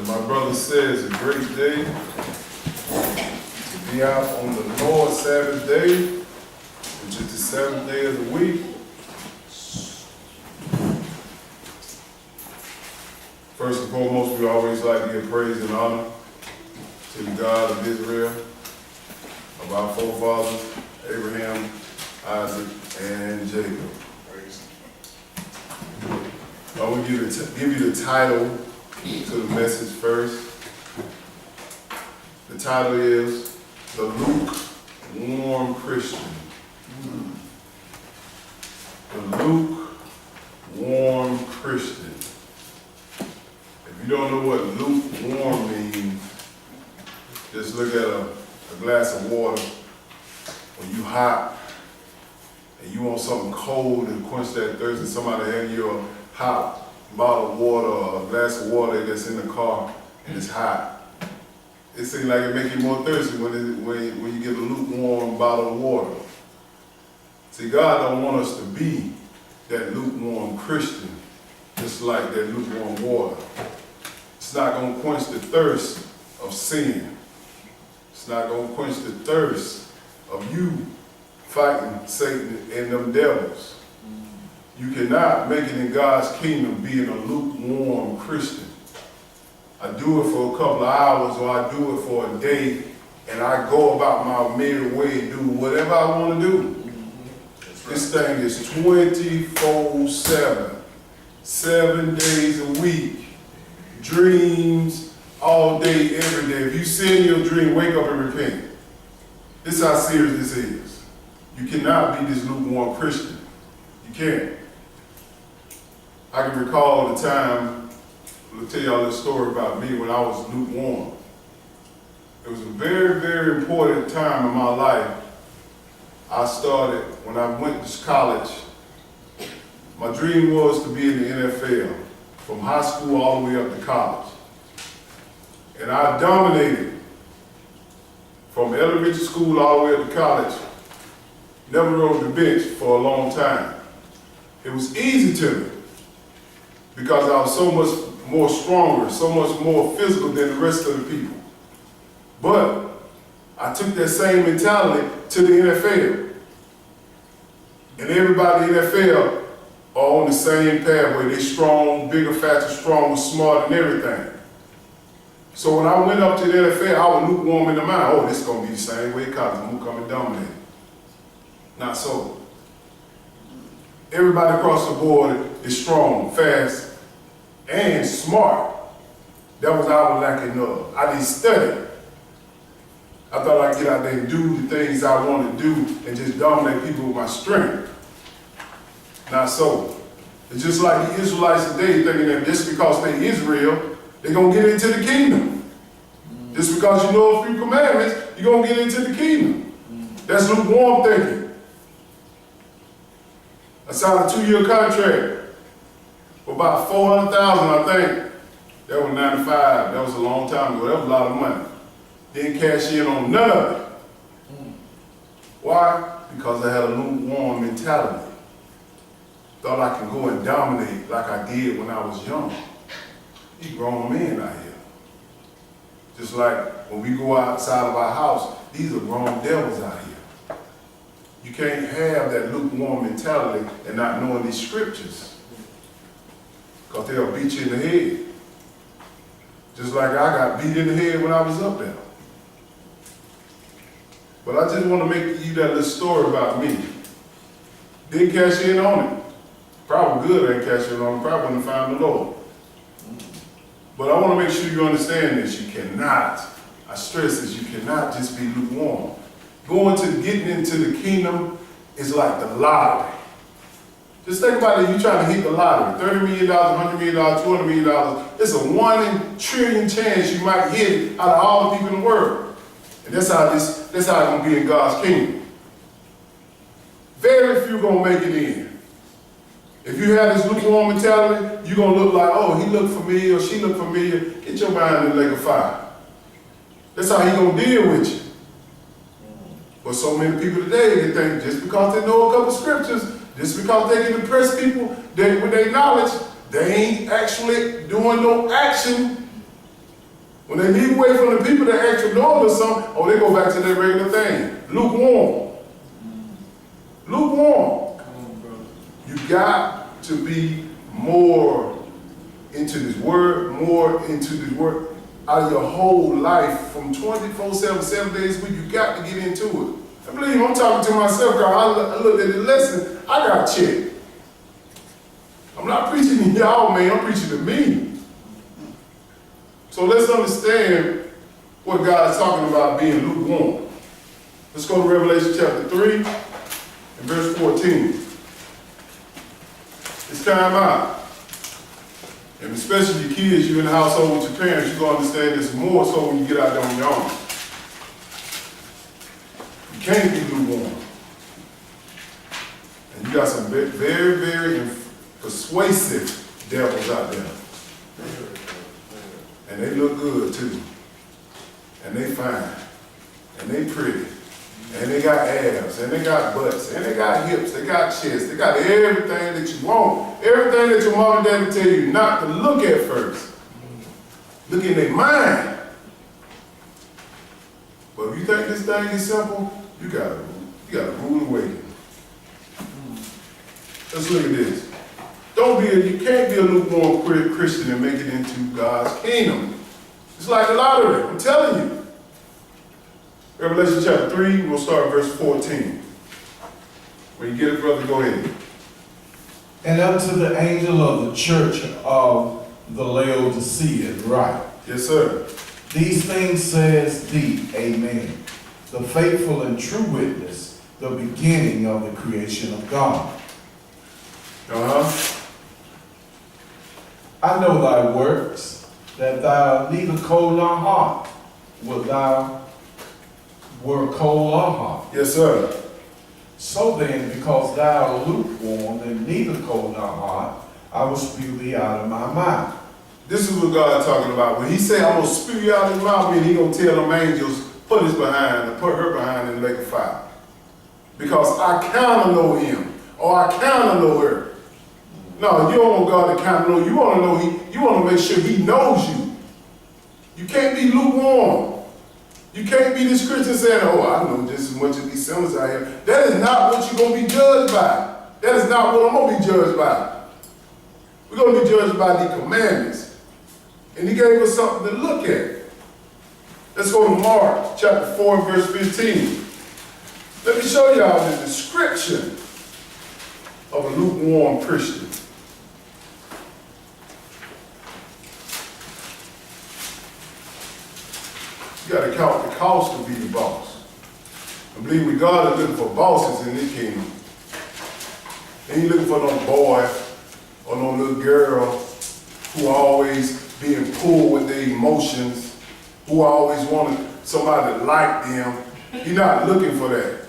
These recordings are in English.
As my brother says, a great day to be out on the Lord's Sabbath day, which is the seventh day of the week. First and foremost, we always like to give praise and honor to the God of Israel, of our forefathers, Abraham, Isaac, and Jacob. I will give you the title to the message first. The title is The Lukewarm Christian. The lukewarm Christian. If you don't know what lukewarm means, just look at a glass of water. When you hot and you want something cold and quench that thirst, and somebody hand you a hot bottle of water or a glass of water that's in the car and it's hot. It seems like it makes you more thirsty when you get a lukewarm bottle of water. See, God don't want us to be that lukewarm Christian, just like that lukewarm water. It's not going to quench the thirst of sin. It's not going to quench the thirst of you fighting Satan and them devils. You cannot make it in God's kingdom being a lukewarm Christian. I do it for a couple of hours or I do it for a day and I go about my merry way and do whatever I want to do. This thing is 24/7, 7 days a week, dreams all day, every day. If you see in your dream, wake up and repent. This is how serious this is. You cannot be this lukewarm Christian. You can't. I can recall the time, I'll tell y'all this story about me when I was lukewarm. It was a very, very important time in my life. I started, when I went to college, my dream was to be in the NFL, from high school all the way up to college. And I dominated from elementary school all the way up to college. Never rode the bench for a long time. It was easy to me because I was so much more stronger, so much more physical than the rest of the people. But I took that same mentality to the NFL. And everybody in the NFL are on the same pathway. They're strong, bigger, faster, stronger, smarter, and everything. So when I went up to the NFL, I was lukewarm in the mind. Oh, this is going to be the same way college. I'm going to come and dominate. Not so. Everybody across the board is strong, fast, and smart. That was what I was lacking of. I didn't study. I thought I'd get out there and do the things I wanted to do and just dominate people with my strength. Not so. It's just like the Israelites today thinking that just because they're Israel, they're going to get into the kingdom. Just because you know a few commandments, you're going to get into the kingdom. That's lukewarm thinking. I signed a 2-year contract for about $400,000, I think. That was 95. That was a long time ago. That was a lot of money. Didn't cash in on none of it. Why? Because I had a lukewarm mentality. Thought I could go and dominate like I did when I was young. These grown men out here. Just like when we go outside of our house, these are grown devils out here. You can't have that lukewarm mentality and not knowing these scriptures. Because they'll beat you in the head. Just like I got beat in the head when I was up there. But I just want to make you that little story about me. Didn't cash in on it. Probably good I ain't cash in on it. Probably wouldn't have found the Lord. But I want to make sure you understand this. You cannot, I stress this, you cannot just be lukewarm. Getting into the kingdom is like the lottery. Just think about it, you're trying to hit the lottery. $30 million, $100 million, $200 million. It's a 1 in a trillion chance you might hit it out of all the people in the world. And that's how it's going to be in God's kingdom. Very few going to make it in. If you have this lukewarm mentality, you're going to look like, oh, he looked familiar or she looked familiar. Get your mind in the lake of fire. That's how he's going to deal with you. But so many people today, they think just because they know a couple scriptures, just because they can impress people with their knowledge, they ain't actually doing no action When they leave away from the people that actually know them something, oh, they go back to their regular thing. Lukewarm. Lukewarm. Come on, brother. You got to be more into this word, out of your whole life from 24/7, 7 days a week. You got to get into it. I believe I'm talking to myself, girl. I looked at the lesson, I got checked. I'm not preaching to y'all, man, I'm preaching to me. So let's understand what God is talking about being lukewarm. Let's go to Revelation chapter 3 and verse 14. It's time out. And especially your kids, you're in the household with your parents, you're going to understand this more so when you get out there on your own. You can't be lukewarm. And you got some very, very persuasive devils out there. And they look good too. And they fine. And they pretty. And they got abs, and they got butts, and they got hips, they got chests, they got everything that you want. Everything that your mom and daddy tell you not to look at first. Look in their mind. But if you think this thing is simple, you got a rude awakening. Let's look at this. You can't be a lukewarm Christian and make it into God's kingdom. It's like the lottery, I'm telling you. Revelation chapter 3, we'll start at verse 14. When you get it, brother, go ahead. And unto the angel of the church of the Laodicea, write. Yes, sir. These things says the Amen, the faithful and true witness, the beginning of the creation of God. I know thy works, that thou art neither cold nor hot. Wilt thou were cold or hot? Yes, sir. So then, because thou art lukewarm and neither cold nor hot, I will spew thee out of my mouth. This is what God is talking about. When he said, I'm going to spew you out of his mouth, and he going to tell them angels, put her behind in the lake of fire. Because I kind of know him, or I kind of know her. No, you don't want God to kind of know you. You want to make sure he knows you. You can't be lukewarm. You can't be this Christian saying, oh, I know just as much as these sinners out here. That is not what you're going to be judged by. That is not what I'm going to be judged by. We're going to be judged by the commandments. And he gave us something to look at. Let's go to Mark chapter 4 verse 15. Let me show y'all the description of a lukewarm Christian. You got to count the cost to be the boss. I believe with God is looking for bosses in this kingdom. He ain't looking for no boy or no little girl who are always being pulled with their emotions, who always wanted somebody to like them. He's not looking for that.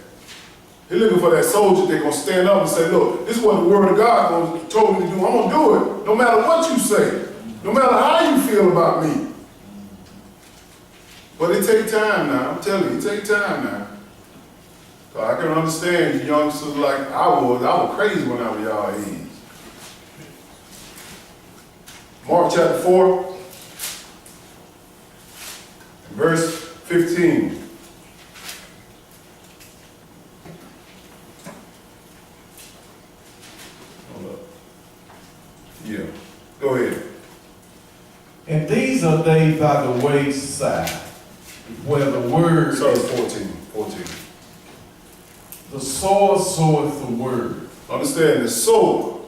He's looking for that soldier that's going to stand up and say, look, this is what the word of God told me to do. I'm going to do it, no matter what you say, no matter how you feel about me. But it takes time now. I'm telling you, it takes time now. So I can understand you youngsters like I was crazy when I was y'all age. Mark chapter 4, verse 15. Hold up. Yeah, go ahead. And these are they by the wayside, where the word Sorry, is 14. the sower soweth the word. Understand the sower.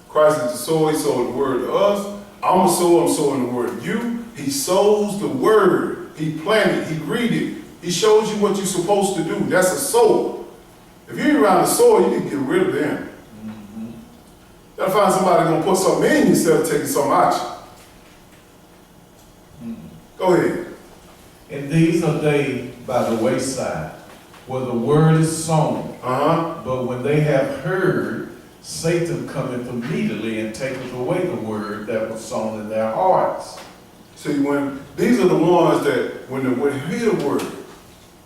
Christ is the sower, he sowed the word to us. I'm a sower, I'm sowing the word to you. He sows the word. He planted, he greeted. He shows you what you're supposed to do. That's a sower. If you're around a sower, you need to get rid of them. You gotta find somebody gonna put something in you instead of taking something out you. Go ahead. And these are they by the wayside, where the word is sown. But when they have heard, Satan cometh immediately and taketh away the word that was sown in their hearts. See, these are the ones that when they hear the word,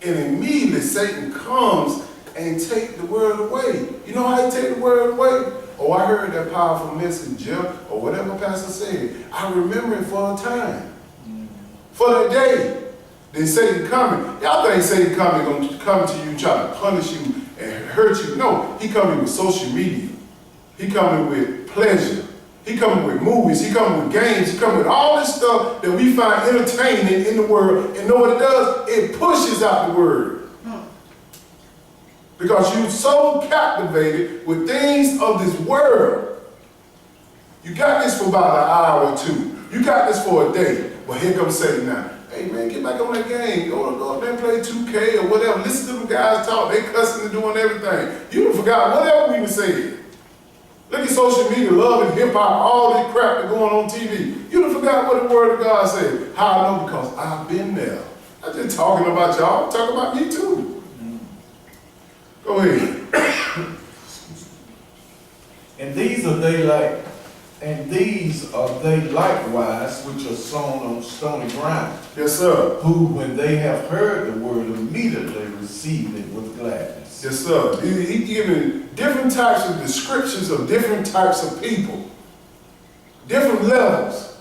and immediately Satan comes and take the word away. You know how he take the word away? Oh, I heard that powerful message, Jeff, or whatever pastor said. I remember it for a time. for that day. Then Satan coming. Y'all think Satan gonna come to you, try to punish you and hurt you? No, he coming with social media. He coming with pleasure. He coming with movies. He coming with games. He coming with all this stuff that we find entertaining in the world. And know what it does? It pushes out the word. Because you're so captivated with things of this world. You got this for about an hour or two. You got this for a day. But here comes Satan now. Hey man, get back on that game. Go up there and play 2K or whatever. Listen to them guys talk. They cussing and doing everything. You done forgot whatever we been saying. Look at social media, love and hip hop, all that crap that going on TV. You done forgot what the word of God said. How I know? Because I've been there. I'm just talking about y'all. I'm talking about me too. Go ahead. And these are they likewise which are sown on stony ground. Yes, sir. Who, when they have heard the word, immediately receive it with gladness. Yes, sir. He giving different types of descriptions of different types of people. Different levels.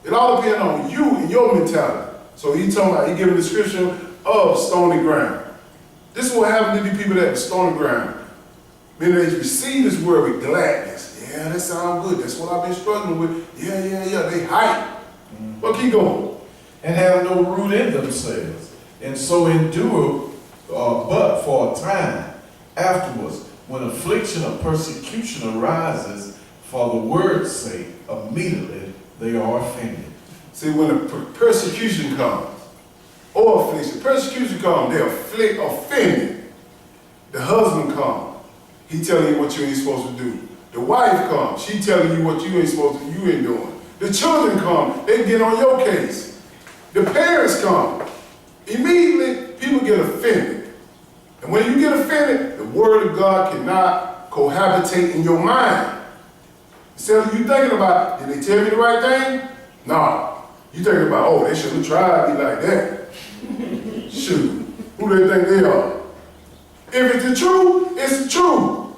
It all depends on you and your mentality. So he giving a description of stony ground. This is what happened to the people that were stony ground. Meaning they receive this word with gladness. Yeah, that sounds good. That's what I've been struggling with. Yeah. They hype. But keep going. And have no root in themselves, and so endure but for a time. Afterwards, when affliction or persecution arises for the word's sake, immediately they are offended. See, when a persecution comes, or affliction, persecution comes, they're offended. The husband comes, he telling you what you ain't supposed to do. The wife comes, she telling you what you ain't supposed to, you ain't doing. The children come, they get on your case. The parents come. Immediately, people get offended. And when you get offended, the word of God cannot cohabitate in your mind. Instead of you thinking about, did they tell me the right thing? No. You thinking about, oh, they should have tried me like that. Shoot, who they think they are? If it's the truth, it's the truth.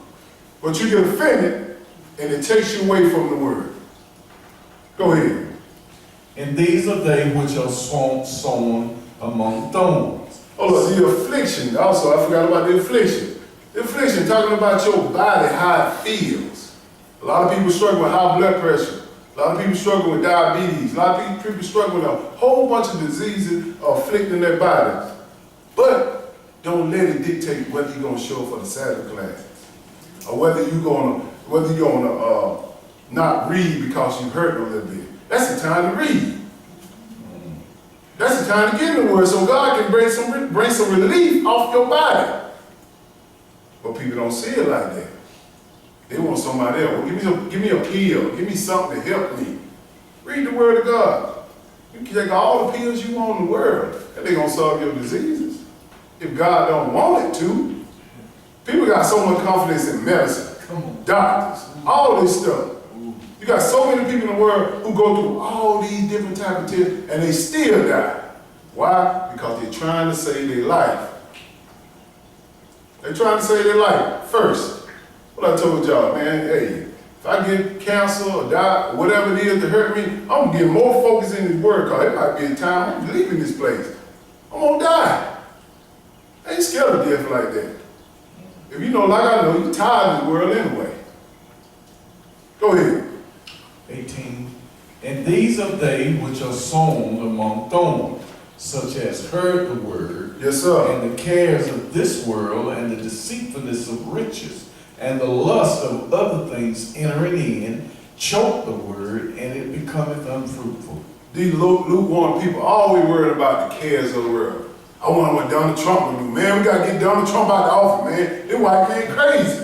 But you get offended, and it takes you away from the word. Go ahead. And these are they which are sown among thorns. Oh, look, the affliction. Also, I forgot about the affliction. The affliction, talking about your body, how it feels. A lot of people struggle with high blood pressure. A lot of people struggle with diabetes. A lot of people struggle with a whole bunch of diseases afflicting their bodies. But don't let it dictate whether you're going to show up for the Sabbath class, or whether you're gonna not read because you hurt a little bit. That's the time to read. That's the time to get in the word, so God can bring some relief off your body. But people don't see it like that. They want somebody else. Well, give me a pill. Give me something to help me. Read the word of God. You can take all the pills you want in the world, and they're going to solve your diseases. If God don't want it to. People got so much confidence in medicine, doctors, all this stuff. You got so many people in the world who go through all these different types of tests, and they still die. Why? Because they're trying to save their life. They're trying to save their life first. What I told y'all, man, hey, if I get cancer or die, or whatever it is to hurt me, I'm going to get more focus in this word, because it might be a time I'm leaving this place. I'm going to die. I ain't scared of death like that. If you know, like I know, you're tired of this world anyway. Go ahead. 18. And these are they which are sown among thorns, such as heard the word, yes, sir, and the cares of this world, and the deceitfulness of riches, and the lust of other things entering in, choke the word, and it becometh unfruitful. These lukewarm people always worried about the cares of the world. I wonder what Donald Trump will do. Man, we got to get Donald Trump out of the office, man. This white man crazy.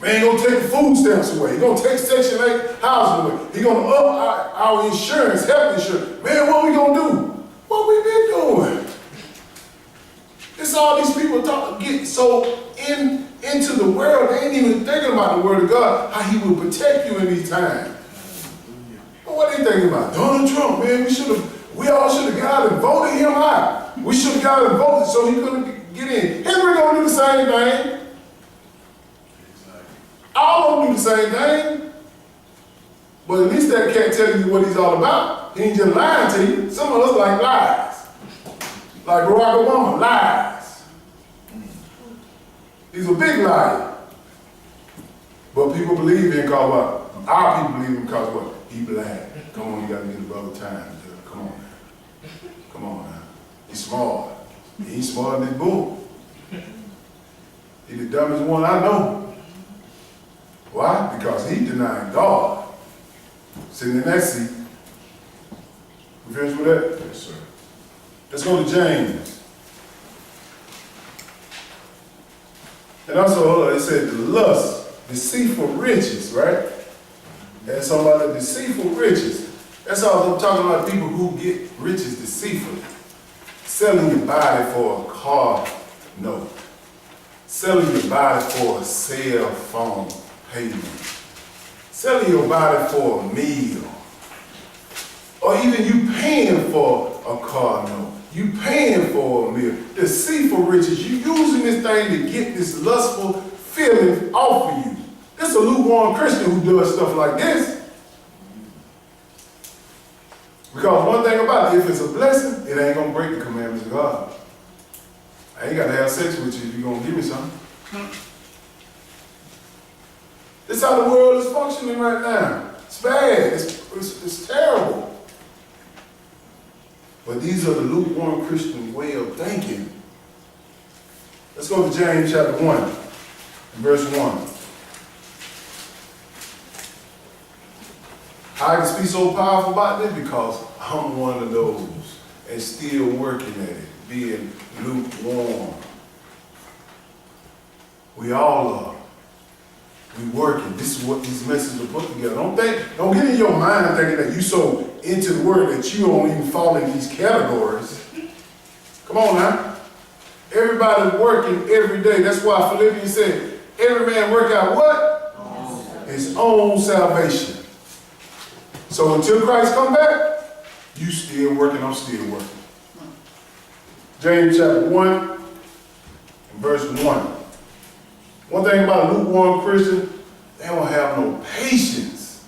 Man, he gonna take the food stamps away. He gonna take Section 8 housing away. He gonna up our insurance, health insurance. Man, what we gonna do? What we been doing? It's all these people get so into the world, they ain't even thinking about the word of God, how he will protect you in these times. But what they thinking about? Donald Trump, man, we all should have got out and voted him out. We should have got out and voted so he couldn't get in. Hillary gonna do the same thing. All of them do the same thing. But at least that cat telling you what he's all about. He ain't just lying to you. Some of us like lies. Like Barack Obama, lies. He's a big liar. But people believe him because what? Our people believe him because what? He black. Come on, you gotta get above the time. Come on now. Come on now. He's smart. He ain't smarter than this bull. He's the dumbest one I know. Why? Because he denied God. Sitting in that seat. We finished with that? Yes, sir. Let's go to James. And also, it said the lust, deceitful riches, right? And so about the deceitful riches. That's all I'm talking about, people who get riches deceitfully. Selling your body for a car note. Selling your body for a cell phone payment. Selling your body for a meal. Or even you paying for a car note. You paying for a meal. Deceitful riches. You using this thing to get this lustful feeling off of you. This is a lukewarm Christian who does stuff like this. Because one thing about it, if it's a blessing, it ain't going to break the commandments of God. I ain't got to have sex with you if you're going to give me something. This is how the world is functioning right now. It's bad. It's terrible. But these are the lukewarm Christian way of thinking. Let's go to James chapter 1, verse 1. I can speak so powerful about this because I'm one of those and still working at it, being lukewarm. We all are. We working. This is what these messages are put together. Don't get in your mind thinking that you so into the word that you don't even fall in these categories. Come on now. Everybody working every day. That's why Philippians said, every man work out what? His own salvation. So until Christ come back, you still working, I'm still working. James chapter 1, verse 1. One thing about a lukewarm Christian, they don't have no patience.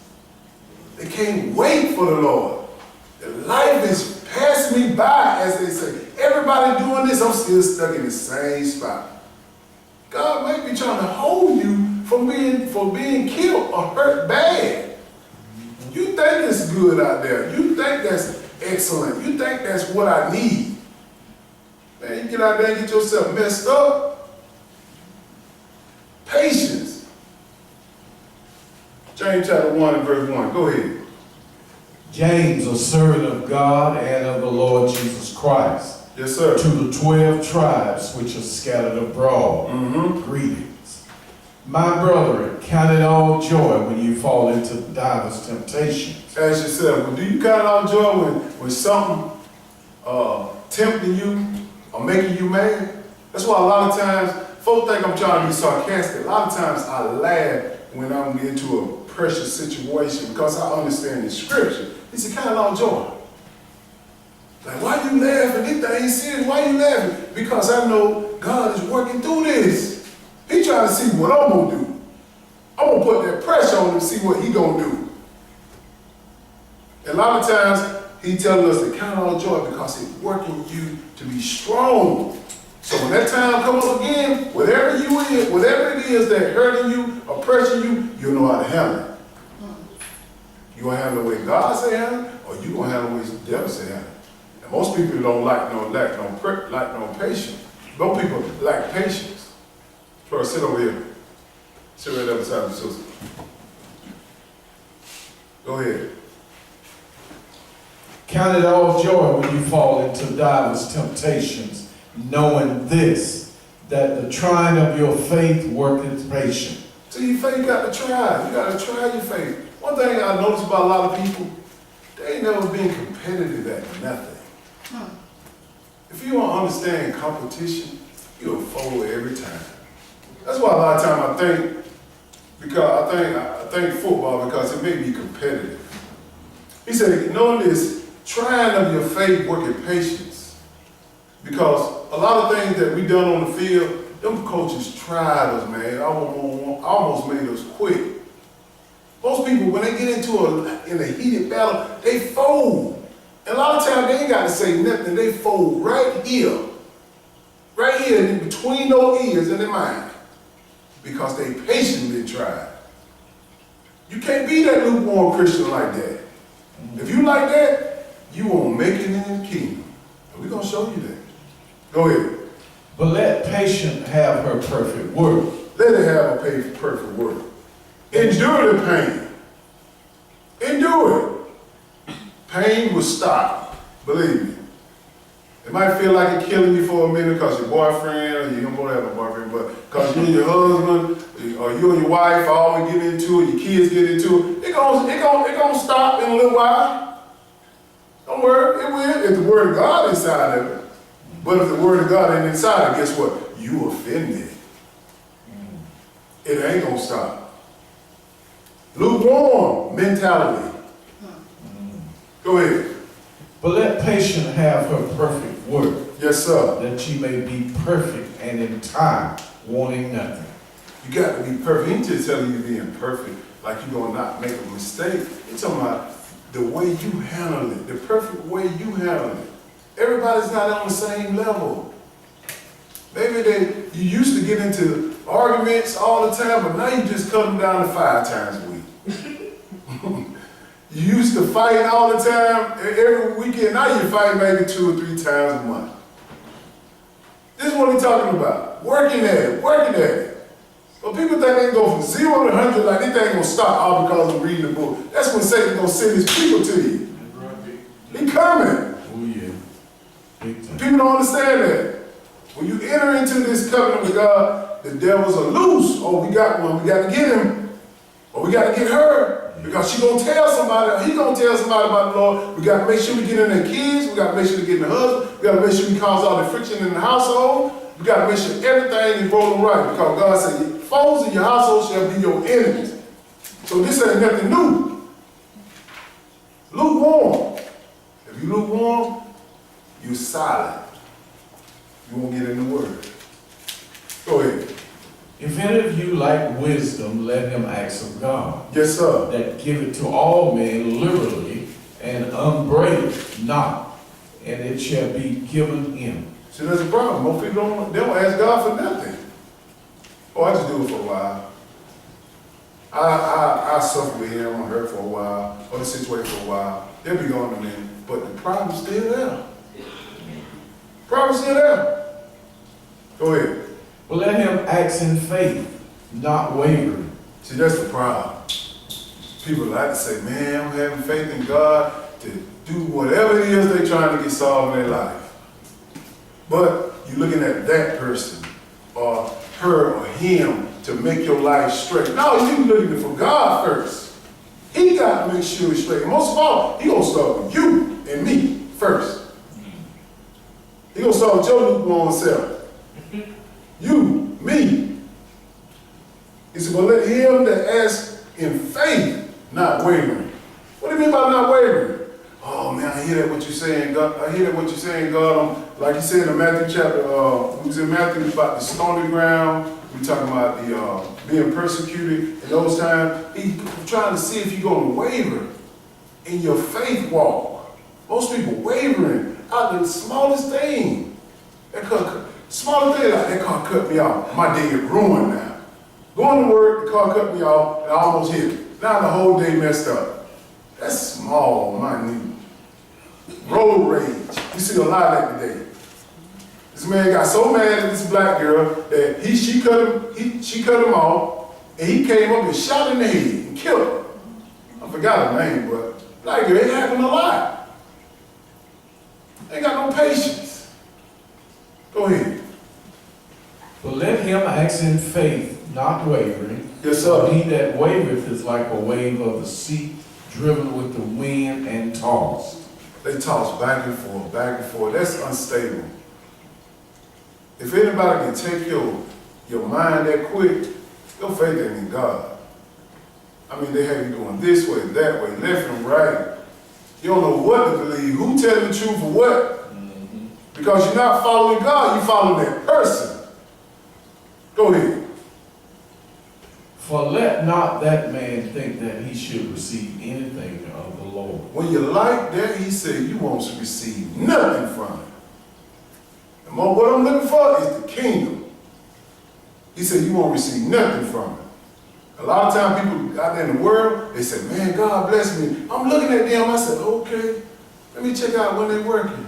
They can't wait for the Lord. Their life is passing me by, as they say. Everybody doing this, I'm still stuck in the same spot. God may be trying to hold you from being killed or hurt bad. You think it's good out there. You think that's excellent. You think that's what I need. Man, you get out there and get yourself messed up. Patience. James chapter 1 and verse 1. Go ahead. James, a servant of God and of the Lord Jesus Christ. Yes, sir. To the 12 tribes which are scattered abroad. Greetings. My brethren, count it all joy when you fall into divers temptations. Ask yourself, well, do you count it all joy when something tempting you or making you mad? That's why a lot of times, folks think I'm trying to be sarcastic. A lot of times I laugh when I'm into a precious situation because I understand the scripture. He said, count it all joy. Like, why you laughing? This thing ain't serious. Why you laughing? Because I know God is working through this. He trying to see what I'm going to do. I'm going to put that pressure on him to see what he going to do. And a lot of times, he telling us to count all joy because it's working you to be strong. So when that time comes up again, whatever it is that hurting you or pressuring you, you'll know how to handle it. You going to handle the way God say handle it, or you going to handle the way the devil say handle it. And most people don't lack no patience. Most people lack patience. Troy, sit over here. Sit right up beside the sister. Go ahead. Count it all joy when you fall into divers temptations, knowing this, that the trying of your faith worketh patience. So your faith got to try. You got to try your faith. One thing I noticed about a lot of people, they ain't never been competitive at nothing. If you don't understand competition, you'll fold every time. That's why a lot of times I think football because it may be competitive. He said, knowing this, trying of your faith working patience. Because a lot of things that we done on the field, them coaches tried us, man. Almost made us quit. Most people, when they get in a heated battle, they fold. And a lot of times they ain't got to say nothing. They fold right here in between those ears and their mind, because they patiently tried. You can't be that lukewarm Christian like that. If you like that, you won't make it in the kingdom. And we're going to show you that. Go ahead. But let patience have her perfect work. Let it have a perfect work. Endure the pain. Endure it. Pain will stop. Believe me. It might feel like it's killing you for a minute because your boyfriend, or you don't want to have a boyfriend, but because you and your husband, or you and your wife always get into it, your kids get into it, it's gonna stop in a little while. Don't worry, it will, if the word of God is inside of it. But if the word of God ain't inside it, guess what? You offended. It ain't gonna stop. Lukewarm mentality. Go ahead. But let patience have her perfect work. Yes, sir. That she may be perfect and entire, wanting nothing. You got to be perfect. He ain't just telling you being perfect like you're going to not make a mistake. He's talking about the way you handle it, the perfect way you handle it. Everybody's not on the same level. Maybe you used to get into arguments all the time, but now you just cut them down to 5 times a week. You used to fight all the time, every weekend. Now you fight maybe 2 or 3 times a month. This is what we're talking about. Working at it, working at it. But people think they can go from 0 to 100 like they think they're going to stop all because of reading the book. That's when Satan's going to send his people to you. He coming. Oh yeah. Big time. People don't understand that. When you enter into this covenant with God, the devils are loose. Oh, we got one. We got to get him. Or we got to get her. Because she gonna tell somebody, he gonna tell somebody about the Lord. We gotta make sure we get in their kids, we gotta make sure we get in the husband, we gotta make sure we cause all the friction in the household, we gotta make sure everything is rolling right. Because God said, foes in your household shall be your enemies. So this ain't nothing new. Lukewarm. If you lukewarm, you silent. You won't get in the word. Go ahead. If any of you lack wisdom, let him ask of God. Yes, sir. That giveth to all men liberally, and upbraideth not, and it shall be given him. See, there's a problem. Most people they don't ask God for nothing. Oh, I just do it for a while. I suffer with him, I'm hurt for a while, or the situation for a while. They'll be gone in a minute. But the problem's still there. Problem's still there. Go ahead. But let him act in faith, not wavering. See, that's the problem. People like to say, man, I'm having faith in God to do whatever it is they're trying to get solved in their life. But you're looking at that person or her or him to make your life straight. No, you're looking for God first. He got to make sure it's straight. And most of all, he going to start with you and me first. He going to start with your lukewarm self. You, me. He said, well, let him that asks in faith, not wavering. What do you mean by not wavering? Oh man, I hear that what you're saying, God. I hear that what you're saying, God. Like you said in Matthew chapter, we was in Matthew about the stony ground. We talking about the being persecuted in those times. He's trying to see if you're going to waver in your faith walk. Most people wavering out of the smallest thing. Smallest thing, like that car cut me off. My day is ruined now. Going to work, the car cut me off, and I almost hit it. Now the whole day messed up. That's small, minute. Road rage. You see a lot of that today. This man got so mad at this black girl that she cut him off, and he came up and shot in the head and killed her. I forgot her name, but black girl, it happened a lot. Ain't got no patience. Go ahead. But let him act in faith, not wavering. Yes, sir. For he that wavereth is like a wave of the sea, driven with the wind and tossed. They toss back and forth, back and forth. That's unstable. If anybody can take your mind that quick, your faith ain't in God. I mean, they have you going this way, that way, left and right. You don't know what to believe. Who telling the truth or what? Mm-hmm. Because you're not following God, you're following that person. Go ahead. For let not that man think that he should receive anything of the Lord. When you like that, he said you won't receive nothing from it. And what I'm looking for is the kingdom. He said you won't receive nothing from it. A lot of times people out there in the world, they say, man, God bless me. I'm looking at them, I said, okay, let me check out when they're working.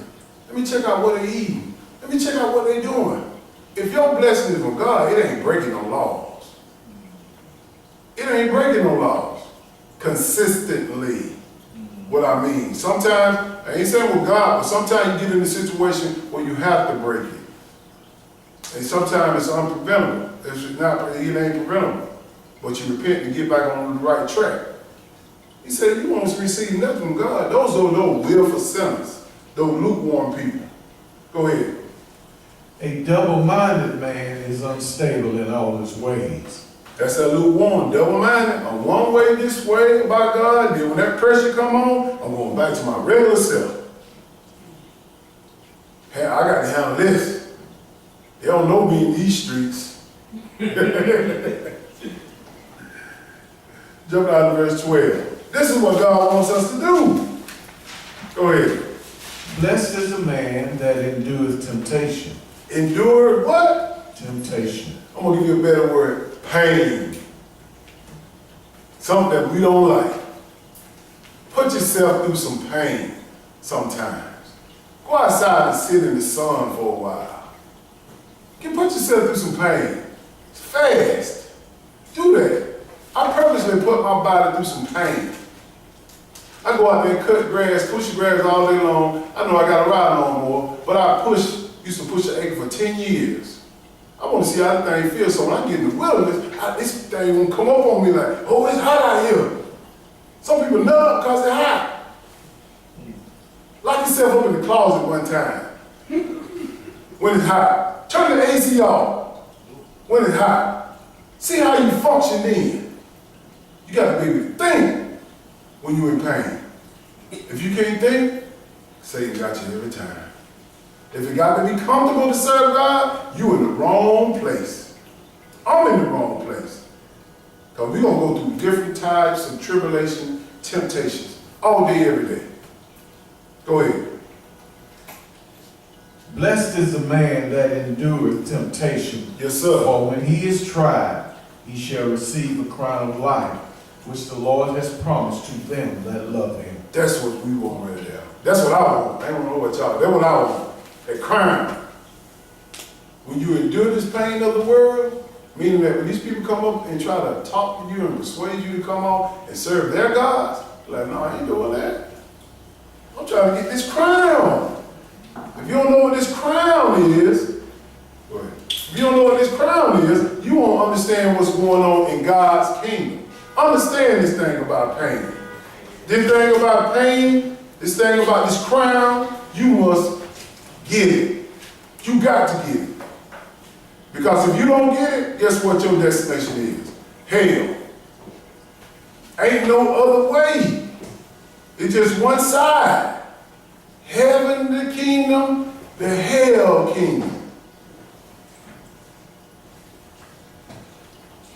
Let me check out what they're eating. Let me check out what they're doing. If your blessing is from God, it ain't breaking no laws. It ain't breaking no laws. Consistently. What I mean. Sometimes, I ain't saying with God, but sometimes you get in a situation where you have to break it. And sometimes it's unpreventable. It ain't preventable. But you repent and get back on the right track. He said, you won't receive nothing from God. Those are those willful sinners. Those lukewarm people. Go ahead. A double-minded man is unstable in all his ways. That's that lukewarm, double-minded. I'm one way this way about God, then when that pressure come on, I'm going back to my regular self. Hey, I got to handle this. They don't know me in these streets. Jump out of verse 12. This is what God wants us to do. Go ahead. Blessed is the man that endureth temptation. Endure what? Temptation. I'm going to give you a better word. Pain. Something that we don't like. Put yourself through some pain sometimes. Go outside and sit in the sun for a while. You can put yourself through some pain. Fast. Do that. I purposely put my body through some pain. I go out there and cut grass, push the grass all day long. I know I got to ride no more, but I used to push the acre for 10 years. I want to see how the thing feels, so when I get in the wilderness, this thing won't come up on me like, oh, it's hot out here. Some people numb because they're hot. Lock yourself up in the closet one time. When it's hot. Turn the AC off. When it's hot. See how you function then. You got to be able to think when you're in pain. If you can't think, Satan got you every time. If it got to be comfortable to serve God, you're in the wrong place. I'm in the wrong place. Because we're going to go through different types of tribulation, temptations, all day, every day. Go ahead. Blessed is the man that endureth temptation. Yes, sir. For when he is tried, he shall receive a crown of life, which the Lord has promised to them that love him. That's what we want right there. That's what I want. I don't know what y'all, that's what I want. That crown. When you endure this pain of the world, meaning that when these people come up and try to talk to you and persuade you to come on and serve their gods, like, no, I ain't doing that. I'm trying to get this crown. If you don't know what this crown is, if you don't know what this crown is, you won't understand what's going on in God's kingdom. Understand this thing about pain. This thing about pain, this thing about this crown, you must get it. You got to get it. Because if you don't get it, guess what your destination is? Hell. Ain't no other way. It's just one side. Heaven the kingdom, the hell kingdom.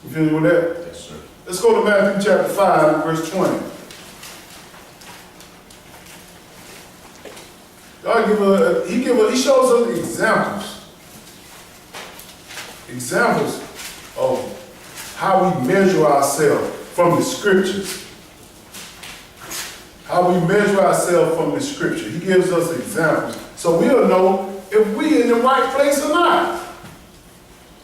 You familiar with that? Yes, sir. Let's go to Matthew chapter 5, verse 20. God he shows us examples of how we measure ourselves from the scriptures. How we measure ourselves from the scripture. He gives us examples. So we'll know if we in the right place or not.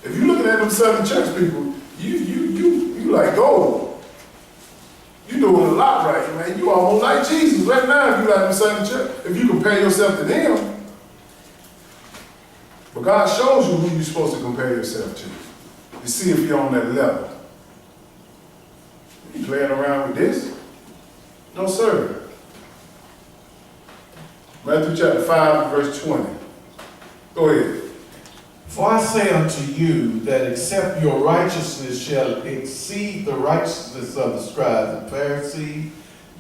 If you're looking at them Southern church people, you like gold. You're doing a lot right, man. You almost like Jesus right now if you like them Southern church. If you compare yourself to them. But God shows you who you're supposed to compare yourself to. To see if you're on that level. You playing around with this? No, sir. Matthew chapter 5, verse 20. Go ahead. For I say unto you that except your righteousness shall exceed the righteousness of the scribes and Pharisees,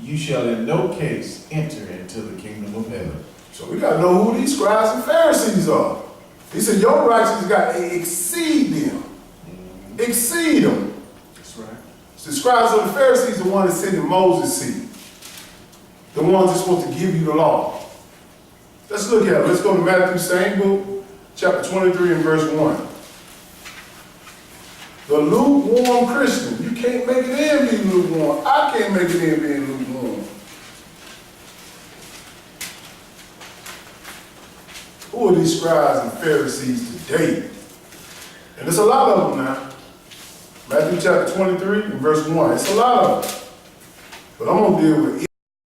you shall in no case enter into the kingdom of heaven. So we got to know who these scribes and Pharisees are. He said your righteousness got to exceed them. Exceed them. right. The scribes of the Pharisees, the ones that sit in Moses' seat. The ones that's supposed to give you the law. Let's look at it. Let's go to Matthew, same book, chapter 23 and verse 1. The lukewarm Christian. You can't make it in being lukewarm. I can't make it in being lukewarm. Who are these scribes and Pharisees today? And there's a lot of them now. Matthew chapter 23 and verse 1. It's a lot of them. But I'm going to deal with